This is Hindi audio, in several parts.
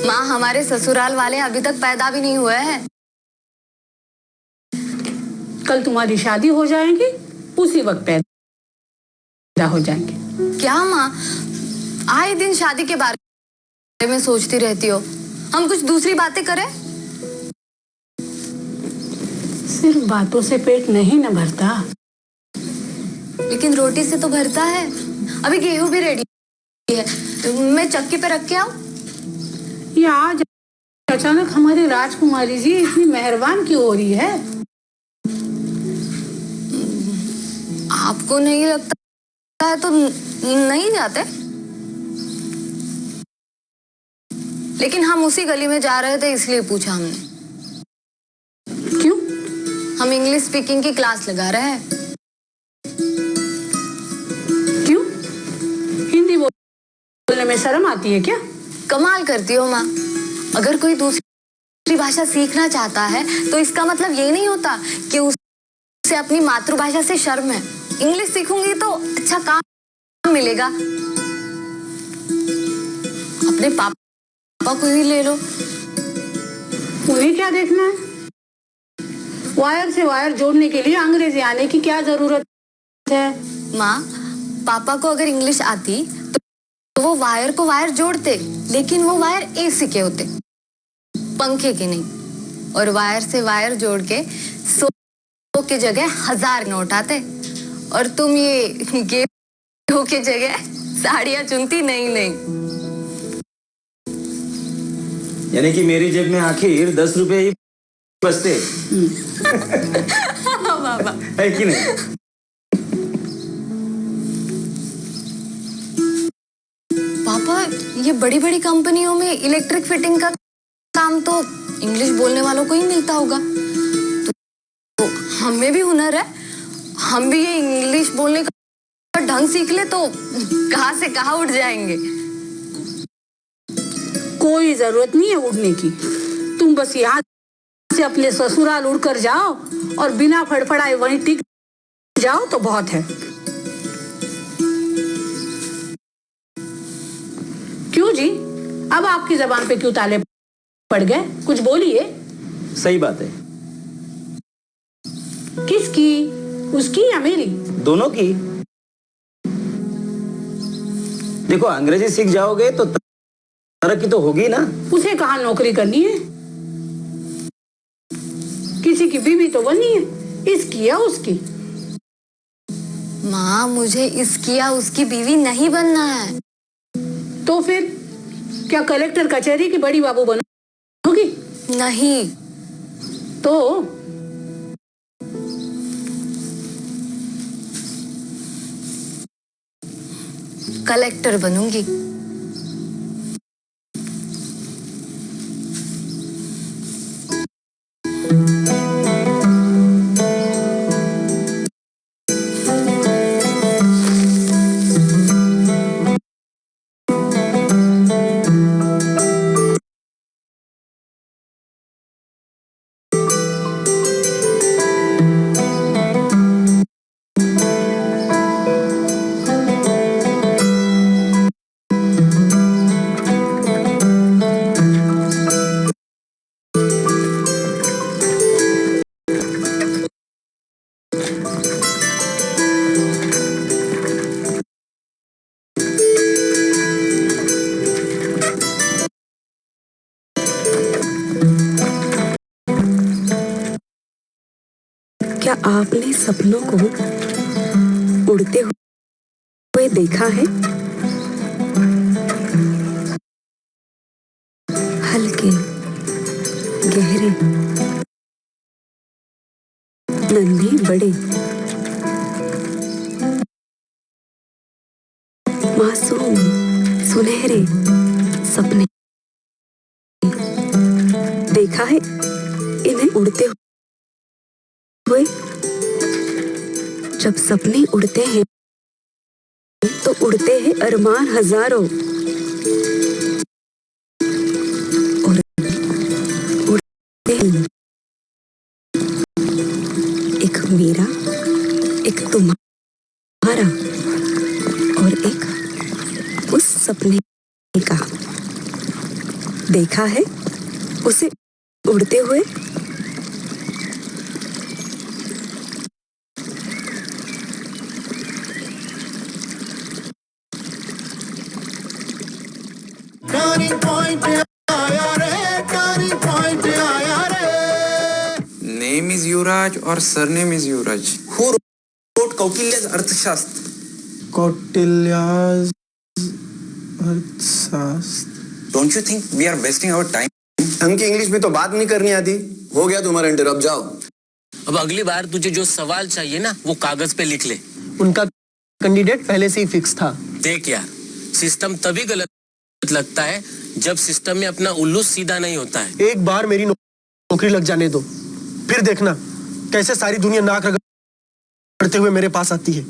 माँ, हमारे ससुराल वाले अभी तक पैदा भी नहीं हुए हैं। कल तुम्हारी शादी हो जाएगी, उसी वक्त पैदा हो जाएंगे। क्या माँ, आए दिन शादी के बारे में सोचती रहती हो। हम कुछ दूसरी बातें करें? सिर्फ बातों से पेट नहीं न भरता। लेकिन रोटी से तो भरता है। अभी गेहूं भी रेडी है, मैं चक्की पे रख के आऊं? ये आज अचानक हमारी राजकुमारी जी इतनी मेहरबान क्यों हो रही है? आपको नहीं लगता है तो नहीं जाते? लेकिन हम उसी गली में जा रहे थे इसलिए पूछा हमने। क्यों? हम इंग्लिश स्पीकिंग की क्लास लगा रहे हैं। क्यों? हिंदी बोलने में शर्म आती है क्या? कमाल करती हो माँ। अगर कोई दूसरी भाषा सीखना चाहता है तो इसका मतलब ये नहीं होता कि उसे अपनी मातृभाषा से शर्म है। इंग्लिश सीखूंगी तो अच्छा काम मिलेगा। अपने पापा को ही ले लो। उन्हें क्या देखना है? वायर से वायर जोड़ने के लिए अंग्रेजी आने की क्या जरूरत है? माँ, पापा को अगर इंग्लिश आती तो वो वायर को वायर जोड़ते, लेकिन वो वायर एसी के होते, पंखे के नहीं। और वायर से वायर जोड़ के 100 के जगह 1000 नोट आते। और तुम ये गेहूं के जगह साड़ियां चुनती। नहीं। यानी कि मेरी जेब में आखिर 10 रुपए ही बचते। बाबा है कि नहीं? पापा, ये बड़ी बड़ी कंपनियों में इलेक्ट्रिक फिटिंग का काम तो इंग्लिश बोलने वालों को ही मिलता होगा। तो हमें भी हुनर है। हम भी ये इंग्लिश बोलने का ढंग सीख ले तो कहाँ से कहाँ उठ जाएंगे। कोई जरूरत नहीं है उड़ने की। तुम बस यहाँ से अपने ससुराल उड़कर जाओ और बिना फड़फड़ाए वहीं टिक जाओ तो बहुत है। क्यों जी, अब आपकी जबान पे क्यों ताले पड़ गए? कुछ बोलिए। सही बात है। किसकी? उसकी या मेरी? दोनों की। देखो, अंग्रेजी सीख जाओगे तो तरक्की तो होगी ना। उसे कहाँ नौकरी करनी है? किसी की बीवी तो बनी है, इसकी या उसकी? माँ, मुझे इसकी या उसकी बीवी नहीं बनना है। तो फिर क्या कलेक्टर कचहरी की बड़ी बाबू बनोगी? नहीं। तो कलेक्टर बनूंगी। क्या आपने सपनों को उड़ते हुए देखा है? हल्के, गहरे, नन्हे बड़े, मासूम, सुनहरे सपने देखा है इन्हें उड़ते हुए। जब सपने उड़ते हैं तो उड़ते हैं अरमान हजारों, और उड़ते हैं एक मेरा, एक तुम्हारा और एक उस सपने का। देखा है उसे उड़ते हुए? टर्निंग पॉइंट आया रे, टर्निंग पॉइंट आया रे। नेम इज युवराज और surname is Yuvraj. Who wrote कौटिल्य's अर्थशास्त्र? कौटिल्या's अर्थशास्त्र. Don't you think we are wasting our time? ढंग की इंग्लिश में तो बात नहीं करनी आती. हो गया तुम्हारा इंटरप्ट, जाओ. अब अगली बार तुझे जो सवाल चाहिए ना वो कागज पे लिख ले. उनका कैंडिडेट पहले से ही फिक्स था. देख यार, सिस्टम तभी गलत लगता है जब सिस्टम में अपना उल्लू सीधा नहीं होता है. एक बार मेरी नौकरी लग जाने दो, फिर देखना कैसे सारी दुनिया नाक रगड़ते हुए मेरे पास आती है.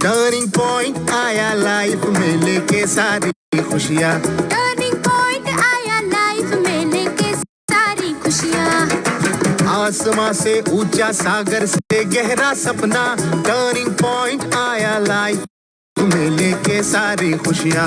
टर्निंग पॉइंट आया लाइफ में लेके सारी खुशियाँ. टर्निंग पॉइंट आया लाइफ में लेके सारी खुशियाँ. आसमां से ऊंचा, सागर से गहरा सपना. टर्निंग पॉइंट आया लाइफ में लेके सारी खुशियाँ.